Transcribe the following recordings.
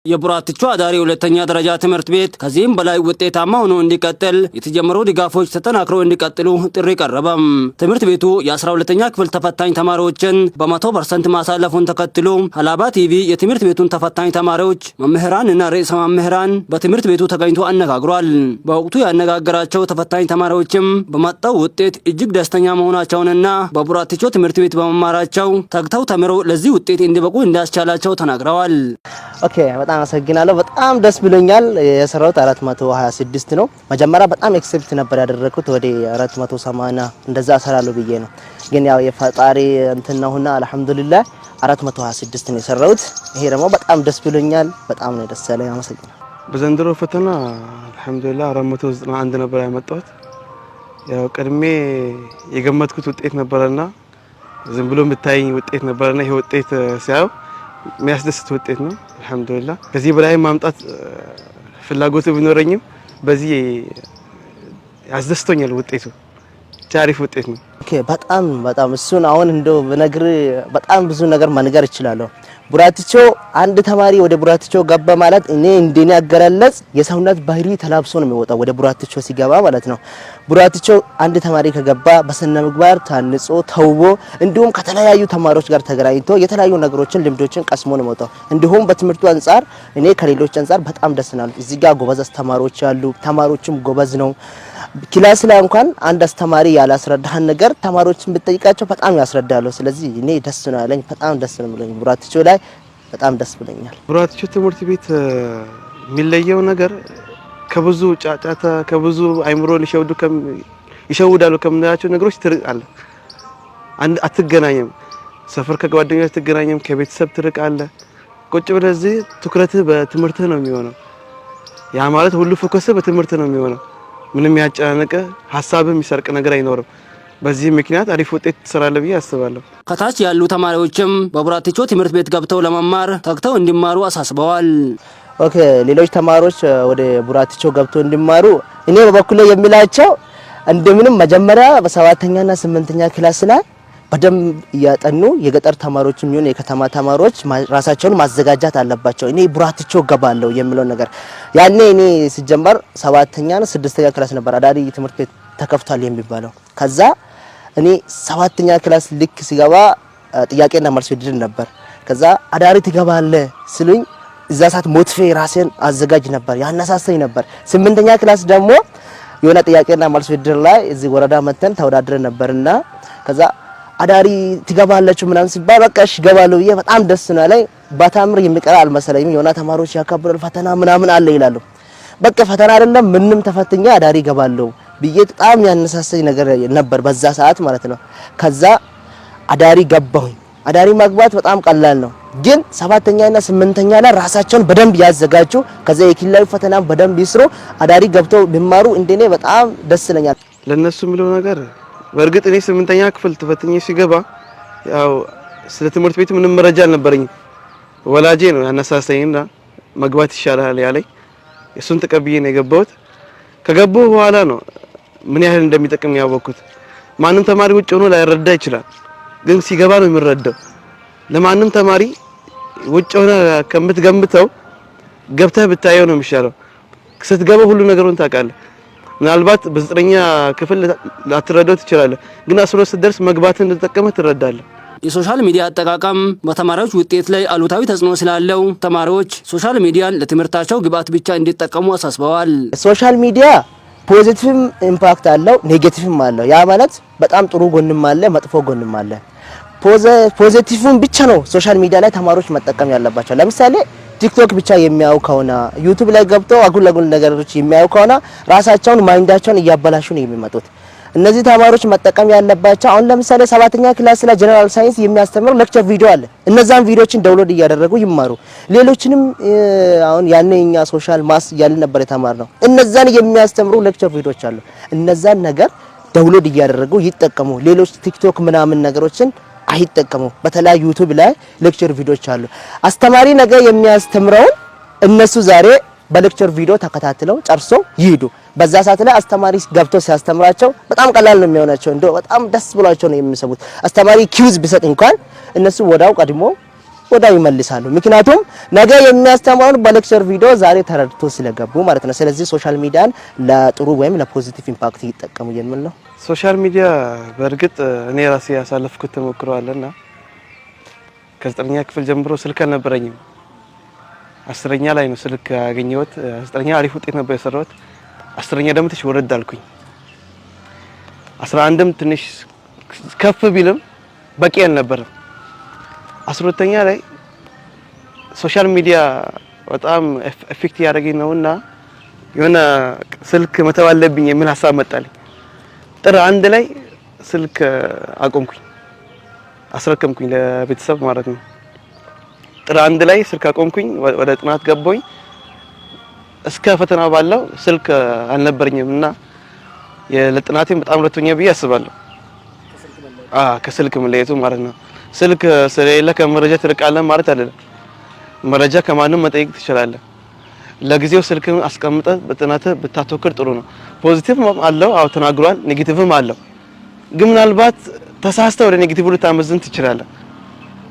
የቡራቲቾ አዳሪ ሁለተኛ ደረጃ ትምህርት ቤት ከዚህም በላይ ውጤታማ ሆኖ እንዲቀጥል የተጀመሩ ድጋፎች ተጠናክረው እንዲቀጥሉ ጥሪ ቀረበም። ትምህርት ቤቱ የ12ኛ ክፍል ተፈታኝ ተማሪዎችን በ100% ማሳለፉን ተከትሎ ሀላባ ቲቪ የትምህርት ቤቱን ተፈታኝ ተማሪዎች መምህራን እና ርዕሰ መምህራን በትምህርት ቤቱ ተገኝቶ አነጋግሯል። በወቅቱ ያነጋገራቸው ተፈታኝ ተማሪዎችም በመጣው ውጤት እጅግ ደስተኛ መሆናቸውንና በቡራቲቾ ትምህርት ቤት በመማራቸው ተግተው ተምረው ለዚህ ውጤት እንዲበቁ እንዳስቻላቸው ተናግረዋል። ኦኬ በጣም አመሰግናለሁ። በጣም ደስ ብሎኛል። የሰራሁት 426 ነው። መጀመሪያ በጣም ኤክሴፕት ነበር ያደረኩት ወደ 480 እንደዛ እሰራለሁ ብዬ ነው። ግን ያው የፈጣሪ እንትን ነውና አልহামዱሊላህ 426 ነው የሰራሁት። ይሄ ደግሞ በጣም ደስ ብሎኛል። በጣም ነው ደስ ያለኝ። አመሰግናለሁ። በዘንድሮ ፈተና አልহামዱሊላህ 491 ነበር ያመጣሁት። ያው ቀድሜ የገመትኩት ውጤት ነበርና ዝም ብሎ የምታየኝ ውጤት ነበርና ይሄ ውጤት ሲያው የሚያስደስት ውጤት ነው። አልহামዱሊላህ ከዚህ በላይ ማምጣት ፍላጎቱ ቢኖረኝም በዚህ ያስደስቶኛል ውጤቱ። ታሪፍ ውጤት ነው። ኦኬ በጣም እሱን አሁን እንደው በነገር በጣም ብዙ ነገር ማንገር እችላለሁ። ቡራቲቾ አንድ ተማሪ ወደ ቡራቲቾ ገባ ማለት እኔ እንደኔ አገላለጽ የሰውነት ባህሪ ተላብሶ ነው የሚወጣው ወደ ቡራቲቾ ሲገባ ማለት ነው። ቡራቲቾ አንድ ተማሪ ከገባ በስነ ምግባር ታንጾ ተውቦ እንዲሁም ከተለያዩ ተማሪዎች ጋር ተገናኝቶ የተለያዩ ነገሮችን ልምዶችን ቀስሞ ነው የሚወጣው። እንዲሁም በትምህርቱ አንፃር እኔ ከሌሎች አንፃር በጣም ደስ ይላል። እዚህ ጋር ጎበዝ አስተማሪዎች አሉ። ተማሪዎችም ጎበዝ ነው። ክላስ ላይ እንኳን አንድ አስተማሪ ያላስረዳህን ነገር ተማሪዎችን ብትጠይቃቸው በጣም ያስረዳሉ። ስለዚህ እኔ ደስ ነው ያለኝ። በጣም ደስ ነው ብለኝ ቡራቲቾ ላይ በጣም ደስ ብለኛል። ቡራቲቾ ትምህርት ቤት የሚለየው ነገር ከብዙ ጫጫታ ከብዙ አይምሮን ይሸውዳሉ ከምናያቸው ነገሮች ትርቃለ። አንድ አትገናኝም። ሰፈር ከጓደኞች አትገናኝም። ከቤተሰብ ትርቃለ። ቁጭ ብለህ እዚህ ትኩረትህ በትምህርትህ ነው የሚሆነው። ያ ማለት ሁሉ ፎከስህ በትምህርትህ ነው የሚሆነው። ምንም ያጫነቀ ሐሳብም የሚሰርቅ ነገር አይኖርም። በዚህ ምክንያት አሪፍ ውጤት ትሰራለህ ብዬ አስባለሁ። ከታች ያሉ ተማሪዎችም በቡራቲቾ ትምህርት ቤት ገብተው ለመማር ተግተው እንዲማሩ አሳስበዋል። ኦኬ ሌሎች ተማሪዎች ወደ ቡራቲቾ ገብተው እንዲማሩ እኔ በበኩሌ የሚላቸው እንደምንም መጀመሪያ በ7ኛ እና 8ኛ ክላስ ላይ በደም ያጠኑ የገጠር ተማሪዎችም ይሁን የከተማ ተማሪዎች ራሳቸውን ማዘጋጃት አለባቸው። እኔ ቡራቲቾ ገባለሁ የሚለው ነገር ያኔ እኔ ሲጀመር 7ኛ እና 6ኛ ክላስ ነበር አዳሪ ትምህርት ቤት ተከፍቷል የሚባለው። ከዛ እኔ 7ኛ ክላስ ልክ ሲገባ ጥያቄና መልስ ውድድር ነበር። ከዛ አዳሪ ትገባለህ ስሉኝ እዛ ሰዓት ሞትፌ ራሴን አዘጋጅ ነበር ያነሳሳኝ ነበር። 8ኛ ክላስ ደግሞ የሆነ ጥያቄና መልስ ውድድር ላይ እዚህ ወረዳ መተን ተወዳድረን ነበርና ከዛ አዳሪ ትገባለች ምናምን ሲባል በቃ እሺ ገባለሁ ብዬ በጣም ደስ ነው ያለኝ። ባታምር የሚቀር አልመሰለኝም። የሆነ ተማሪዎች ያካብራል ፈተና ምናምን አለ ይላሉ። በቃ ፈተና አይደለም ምንም ተፈትኛ አዳሪ ገባለሁ ብዬ በጣም ያነሳሳኝ ነገር ነበር በዛ ሰዓት ማለት ነው። ከዛ አዳሪ ገባሁኝ። አዳሪ ማግባት በጣም ቀላል ነው፣ ግን 7ኛ እና 8ኛ ላይ ራሳቸውን በደንብ ያዘጋጁ። ከዛ የክልላዊ ፈተና በደንብ ይስሩ። አዳሪ ገብተው ቢማሩ እንደኔ በጣም ደስ ይለኛል። ለነሱ የሚለው ነገር በእርግጥ እኔ 8ኛ ክፍል ተፈትኜ ሲገባ ያው ስለ ትምህርት ቤት ምንም መረጃ አልነበረኝም። ወላጄ ነው ያነሳሳኝና መግባት ይሻላል ያለኝ። እሱን ተቀብዬ ነው የገባሁት። ከገባሁ በኋላ ነው ምን ያህል እንደሚጠቅም ያወቅኩት። ማንም ተማሪ ውጭ ሆኖ ላይረዳ ይችላል፣ ግን ሲገባ ነው የሚረዳው። ለማንም ተማሪ ውጭ ሆነ ከምትገምተው ገብተህ ብታየው ነው የሚሻለው። ስትገባ ሁሉ ነገሩን ታውቃለህ። ምናልባት በ9ኛ ክፍል ላትረዳው ትችላለህ፣ ግን 12 ስትደርስ መግባትን እንደተጠቀመህ ትረዳለህ። የሶሻል ሚዲያ አጠቃቀም በተማሪዎች ውጤት ላይ አሉታዊ ተጽዕኖ ስላለው ተማሪዎች ሶሻል ሚዲያን ለትምህርታቸው ግብዓት ብቻ እንዲጠቀሙ አሳስበዋል። ሶሻል ሚዲያ ፖዚቲቭም ኢምፓክት አለው ኔጌቲቭም አለው። ያ ማለት በጣም ጥሩ ጎንም አለ መጥፎ ጎንም አለ። ፖዚቲቭን ብቻ ነው ሶሻል ሚዲያ ላይ ተማሪዎች መጠቀም ያለባቸው። ለምሳሌ ቲክቶክ ብቻ የሚያዩ ከሆነ ዩቲዩብ ላይ ገብተው አጉል ነገሮች የሚያዩ ከሆነ ራሳቸውን ማይንዳቸውን እያበላሹ ነው የሚመጡት። እነዚህ ተማሪዎች መጠቀም ያለባቸው አሁን ለምሳሌ 7ኛ ክላስ ላይ ጀነራል ሳይንስ የሚያስተምር ሌክቸር ቪዲዮ አለ። እነዛን ቪዲዮችን ዳውንሎድ እያደረጉ ይማሩ። ሌሎችንም አሁን ያኔኛ ሶሻል ማስ ያለ ነበር የተማርነው። እነዛን የሚያስተምሩ ሌክቸር ቪዲዮች አሉ። እነዛን ነገር ዳውንሎድ እያደረጉ ይጠቀሙ። ሌሎች ቲክቶክ ምናምን ነገሮችን አይጠቀሙ። በተለይ ዩቲዩብ ላይ ሌክቸር ቪዲዮች አሉ። አስተማሪ ነገር የሚያስተምረው እነሱ ዛሬ በሌክቸር ቪዲዮ ተከታትለው ጨርሶ ይሄዱ። በዛ ሰዓት ላይ አስተማሪ ገብቶ ሲያስተምራቸው በጣም ቀላል ነው የሚሆናቸው። እንደው በጣም ደስ ብሏቸው ነው የሚሰሙት። አስተማሪ ኪውዝ ቢሰጥ እንኳን እነሱ ወዳው ቀድሞ ወዳ ይመልሳሉ። ምክንያቱም ነገ የሚያስተምሩን በሌክቸር ቪዲዮ ዛሬ ተረድቶ ስለገቡ ማለት ነው። ስለዚህ ሶሻል ሚዲያን ለጥሩ ወይም ለፖዚቲቭ ኢምፓክት ይጠቀሙ የሚል ነው። ሶሻል ሚዲያ በእርግጥ እኔ ራሴ ያሳለፍኩት ተሞክሮ አለና ከ9ኛ ክፍል ጀምሮ ስልክ አልነበረኝም። 10ኛ ላይ ነው ስልክ ያገኘሁት። 9ኛ አሪፍ ውጤት ነበር የሰራሁት። 10ኛ ደግሞ ትንሽ ወረድ አልኩኝ። 11ም ትንሽ ከፍ ቢልም በቂ አልነበረም። 12ኛ ላይ ሶሻል ሚዲያ በጣም ኤፌክት ያደረገኝ ነውና የሆነ ስልክ መተው አለብኝ የሚል ሀሳብ መጣልኝ። ጥር 1 ላይ ስልክ አቆምኩኝ፣ አስረከምኩኝ ለቤተሰብ ማለት ነው። ጥር 1 ላይ ስልክ አቆምኩኝ፣ ወደ ጥናት ገባሁኝ። እስከ ፈተና ባለው ስልክ አልነበረኝምና ለጥናቴም በጣም ረቶኛ ብዬ አስባለሁ። ከስልክ መለየቱ ማለት ነው። ስልክ ስለሌለ ከመረጃ ትርቃለህ ማለት አይደለም። መረጃ ከማንም መጠየቅ ትችላለህ። ለጊዜው ስልክን አስቀምጠህ በጥናትህ ብታተኩር ጥሩ ነው። ፖዚቲቭ አለው፣ አው ተናግሯል። ኔጌቲቭም አለው። ግን ምናልባት ተሳስተህ ወደ ኔጌቲቭ ልታመዝን ትችላለህ።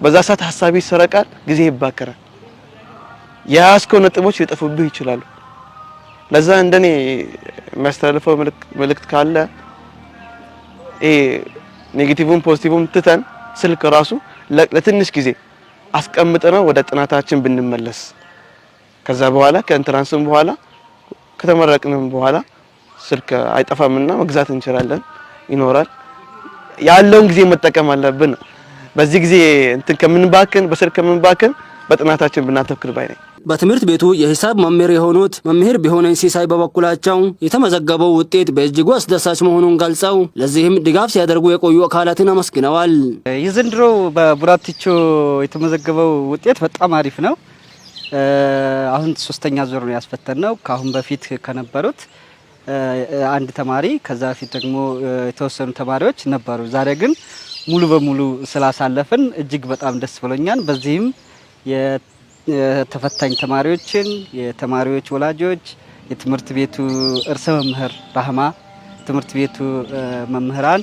በዛ ሰዓት ሐሳብ ይሰረቃል፣ ጊዜ ይባከራል። የያዝከው ነጥቦች ሊጠፉብህ ይችላሉ። ለዛ እንደኔ የሚያስተላልፈው መልእክት ካለ ኔጌቲቭም ፖዚቲቭም ትተን ስልክ ራሱ ለትንሽ ጊዜ አስቀምጠነው ወደ ጥናታችን ብንመለስ ከዛ በኋላ ከኢንትራንስም በኋላ ከተመረቅንም በኋላ ስልክ አይጠፋምና መግዛት እንችላለን፣ ይኖራል። ያለውን ጊዜ መጠቀም አለብን። በዚህ ጊዜ እንትን ከምንባክን በስልክ ከምንባክን በጥናታችን ብናተኩር ባይ ነኝ። በትምህርት ቤቱ የሂሳብ መምህር የሆኑት መምህር ቢሆነኝ ሲሳይ በበኩላቸው የተመዘገበው ውጤት በእጅጉ አስደሳች መሆኑን ገልጸው ለዚህም ድጋፍ ሲያደርጉ የቆዩ አካላትን አመስግነዋል። የዘንድሮው በቡራቲቾ የተመዘገበው ውጤት በጣም አሪፍ ነው። አሁን 3ኛ ዙር ነው ያስፈተነው። ከአሁን በፊት ከነበሩት አንድ ተማሪ ከዛ በፊት ደግሞ የተወሰኑ ተማሪዎች ነበሩ። ዛሬ ግን ሙሉ በሙሉ ስላሳለፍን እጅግ በጣም ደስ ብሎኛል። በዚህም የተፈታኝ ተማሪዎችን፣ የተማሪዎች ወላጆች፣ የትምህርት ቤቱ እርሰ መምህር ራህማ፣ ትምህርት ቤቱ መምህራን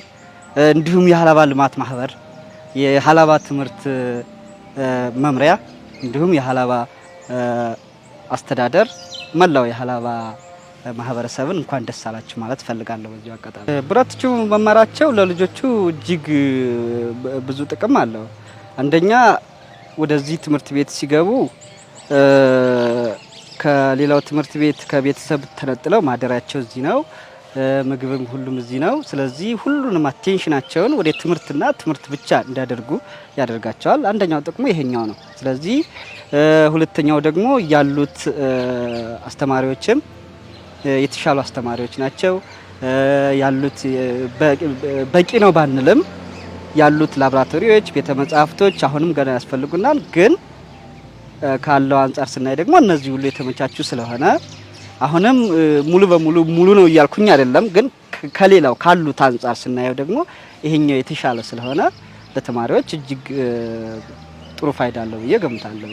እንዲሁም የሀላባ ልማት ማህበር፣ የሀላባ ትምህርት መምሪያ እንዲሁም የሀላባ አስተዳደር፣ መላው የሀላባ ማህበረሰብን እንኳን ደስ አላችሁ ማለት ፈልጋለሁ። በዚህ አጋጣሚ ቡራቲቾ መማራቸው ለልጆቹ እጅግ ብዙ ጥቅም አለው። አንደኛ ወደዚህ ትምህርት ቤት ሲገቡ ከሌላው ትምህርት ቤት ከቤተሰብ ተነጥለው ማደሪያቸው እዚህ ነው፣ ምግብም ሁሉም እዚህ ነው። ስለዚህ ሁሉንም አቴንሽናቸውን ወደ ትምህርትና ትምህርት ብቻ እንዲያደርጉ ያደርጋቸዋል። አንደኛው ጥቅሙ ይሄኛው ነው። ስለዚህ ሁለተኛው ደግሞ ያሉት አስተማሪዎችም የተሻሉ አስተማሪዎች ናቸው ያሉት። በቂ ነው ባንልም ያሉት ላቦራቶሪዎች፣ ቤተ መጻሕፍቶች አሁንም ገና ያስፈልጉናል። ግን ካለው አንጻር ስናይ ደግሞ እነዚህ ሁሉ የተመቻቹ ስለሆነ አሁንም ሙሉ በሙሉ ሙሉ ነው እያልኩኝ አይደለም። ግን ከሌላው ካሉት አንጻር ስናየው ደግሞ ይሄኛው የተሻለ ስለሆነ ለተማሪዎች እጅግ ጥሩ ፋይዳ አለው ብዬ ገምታለሁ።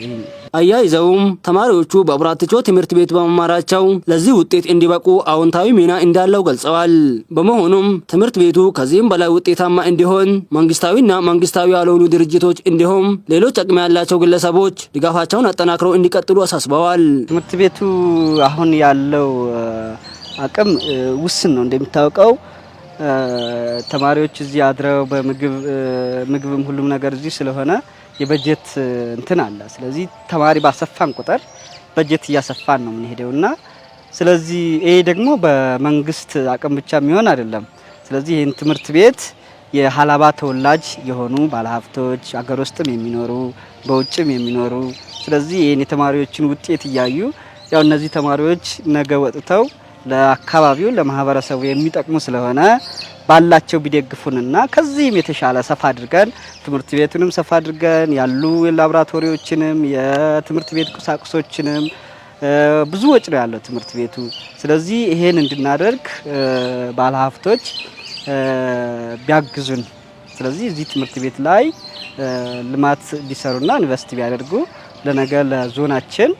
አያይዘውም ተማሪዎቹ በቡራቲቾ ትምህርት ቤት በመማራቸው ለዚህ ውጤት እንዲበቁ አዎንታዊ ሚና እንዳለው ገልጸዋል። በመሆኑም ትምህርት ቤቱ ከዚህም በላይ ውጤታማ እንዲሆን መንግስታዊና መንግስታዊ ያልሆኑ ድርጅቶች እንዲሁም ሌሎች አቅም ያላቸው ግለሰቦች ድጋፋቸውን አጠናክረው እንዲቀጥሉ አሳስበዋል። ትምህርት ቤቱ አሁን ያለው አቅም ውስን ነው። እንደሚታወቀው ተማሪዎች እዚህ አድረው በምግብም ሁሉም ነገር እዚህ ስለሆነ የበጀት እንትን አለ። ስለዚህ ተማሪ ባሰፋን ቁጥር በጀት እያሰፋን ነው የምንሄደውና ስለዚህ ይሄ ደግሞ በመንግስት አቅም ብቻ የሚሆን አይደለም። ስለዚህ ይህን ትምህርት ቤት የሀላባ ተወላጅ የሆኑ ባለሀብቶች፣ አገር ውስጥም የሚኖሩ በውጭም የሚኖሩ ስለዚህ ይህን የተማሪዎችን ውጤት እያዩ ያው እነዚህ ተማሪዎች ነገ ወጥተው ለአካባቢው ለማህበረሰቡ የሚጠቅሙ ስለሆነ ባላቸው ቢደግፉንና ከዚህም የተሻለ ሰፋ አድርገን ትምህርት ቤቱንም ሰፋ አድርገን ያሉ ላቦራቶሪዎችንም የትምህርት ቤት ቁሳቁሶችንም ብዙ ወጭ ነው ያለው ትምህርት ቤቱ። ስለዚህ ይሄን እንድናደርግ ባለሀብቶች ቢያግዙን፣ ስለዚህ እዚህ ትምህርት ቤት ላይ ልማት ቢሰሩና ኢንቨስት ቢያደርጉ ለነገ ለዞናችን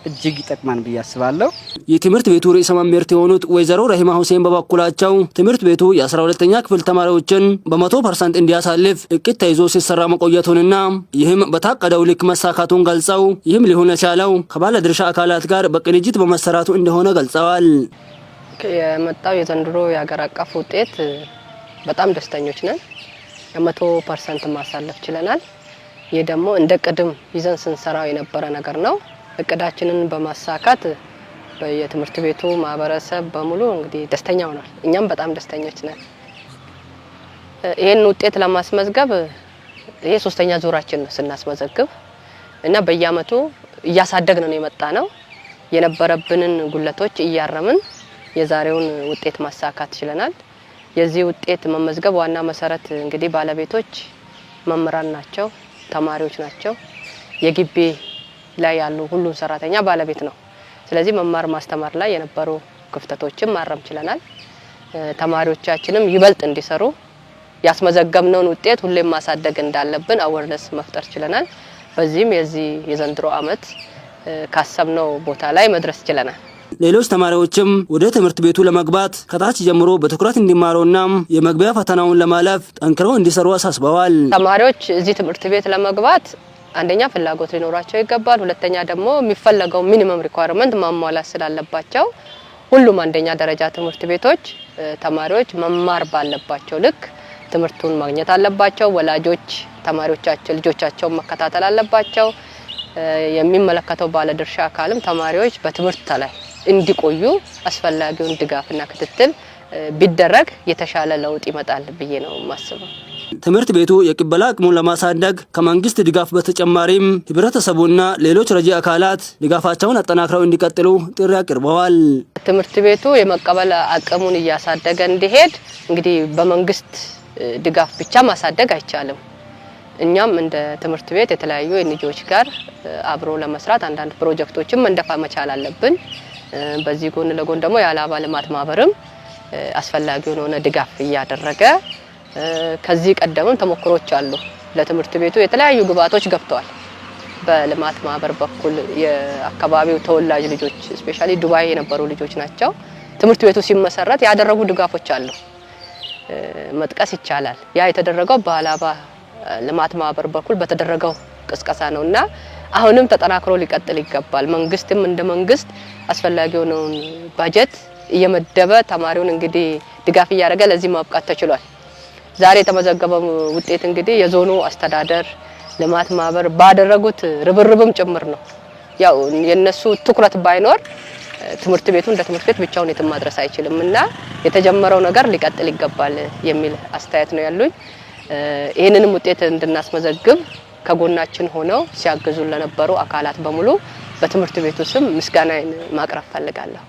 እጅግ ይጠቅማን ብዬ አስባለሁ። የትምህርት ቤቱ ርዕሰ መምህርት የሆኑት ወይዘሮ ረሂማ ሁሴን በበኩላቸው ትምህርት ቤቱ የ12ኛ ክፍል ተማሪዎችን በ100% እንዲያሳልፍ እቅድ ተይዞ ሲሰራ መቆየቱንና ይህም በታቀደው ልክ መሳካቱን ገልጸው ይህም ሊሆን የቻለው ከባለድርሻ አካላት ጋር በቅንጅት በመሰራቱ እንደሆነ ገልጸዋል። የመጣው የዘንድሮ የሀገር አቀፍ ውጤት በጣም ደስተኞች ነን። 100% ማሳለፍ ችለናል። ይህ ደግሞ እንደ ቅድም ይዘን ስንሰራው የነበረ ነገር ነው። እቅዳችንን በማሳካት የትምህርት ቤቱ ማህበረሰብ በሙሉ እንግዲህ ደስተኛ ሆኗል። እኛም በጣም ደስተኞች ነን። ይሄን ውጤት ለማስመዝገብ ይሄ 3ኛ ዙራችን ነው ስናስመዘግብ እና በየአመቱ እያሳደግን ነው የመጣ ነው። የነበረብንን ጉለቶች እያረምን የዛሬውን ውጤት ማሳካት ችለናል። የዚህ ውጤት መመዝገብ ዋና መሰረት እንግዲህ ባለቤቶች መምህራን ናቸው፣ ተማሪዎች ናቸው። የግቢ ላይ ያሉ ሁሉም ሰራተኛ ባለቤት ነው። ስለዚህ መማር ማስተማር ላይ የነበሩ ክፍተቶችን ማረም ችለናል። ተማሪዎቻችንም ይበልጥ እንዲሰሩ ያስመዘገብነውን ውጤት ሁሌም ማሳደግ እንዳለብን አወርነስ መፍጠር ችለናል። በዚህም የዚህ የዘንድሮ አመት ካሰብነው ቦታ ላይ መድረስ ችለናል። ሌሎች ተማሪዎችም ወደ ትምህርት ቤቱ ለመግባት ከታች ጀምሮ በትኩረት እንዲማሩና የመግቢያ ፈተናውን ለማለፍ ጠንክረው እንዲሰሩ አሳስበዋል። ተማሪዎች እዚህ ትምህርት ቤት ለመግባት አንደኛ ፍላጎት ሊኖራቸው ይገባል። ሁለተኛ ደግሞ የሚፈለገው ሚኒመም ሪኳየርመንት ማሟላት ስላለባቸው ሁሉም አንደኛ ደረጃ ትምህርት ቤቶች ተማሪዎች መማር ባለባቸው ልክ ትምህርቱን ማግኘት አለባቸው። ወላጆች ተማሪዎቻቸው ልጆቻቸውን መከታተል አለባቸው። የሚመለከተው ባለድርሻ አካልም ተማሪዎች በትምህርት ላይ እንዲቆዩ አስፈላጊውን ድጋፍና ክትትል ቢደረግ የተሻለ ለውጥ ይመጣል ብዬ ነው ማስበው። ትምህርት ቤቱ የቅበላ አቅሙን ለማሳደግ ከመንግስት ድጋፍ በተጨማሪም ህብረተሰቡና ሌሎች ረጂ አካላት ድጋፋቸውን አጠናክረው እንዲቀጥሉ ጥሪ አቅርበዋል። ትምህርት ቤቱ የመቀበል አቅሙን እያሳደገ እንዲሄድ እንግዲህ በመንግስት ድጋፍ ብቻ ማሳደግ አይቻልም። እኛም እንደ ትምህርት ቤት የተለያዩ ኤንጂኦዎች ጋር አብሮ ለመስራት አንዳንድ ፕሮጀክቶችን መንደፍ መቻል አለብን። በዚህ ጎን ለጎን ደግሞ የአላባ ልማት ማህበርም አስፈላጊውን ሆነ ድጋፍ እያደረገ ከዚህ ቀደምም ተሞክሮች አሉ። ለትምህርት ቤቱ የተለያዩ ግብአቶች ገብተዋል። በልማት ማህበር በኩል የአካባቢው ተወላጅ ልጆች ስፔሻሊ ዱባይ የነበሩ ልጆች ናቸው። ትምህርት ቤቱ ሲመሰረት ያደረጉ ድጋፎች አሉ መጥቀስ ይቻላል። ያ የተደረገው በአላባ ልማት ማህበር በኩል በተደረገው ቅስቀሳ ነውና አሁንም ተጠናክሮ ሊቀጥል ይገባል። መንግስትም እንደ መንግስት አስፈላጊውን ባጀት እየመደበ ተማሪውን እንግዲህ ድጋፍ እያደረገ ለዚህ ማብቃት ተችሏል። ዛሬ የተመዘገበው ውጤት እንግዲህ የዞኑ አስተዳደር ልማት ማህበር ባደረጉት ርብርብም ጭምር ነው። ያው የነሱ ትኩረት ባይኖር ትምህርት ቤቱ እንደ ትምህርት ቤት ብቻውን የትም ማድረስ አይችልምና የተጀመረው ነገር ሊቀጥል ይገባል የሚል አስተያየት ነው ያሉኝ። ይሄንንም ውጤት እንድናስመዘግብ ከጎናችን ሆነው ሲያግዙን ለነበሩ አካላት በሙሉ በትምህርት ቤቱ ስም ምስጋናዬን ማቅረብ ፈልጋለሁ።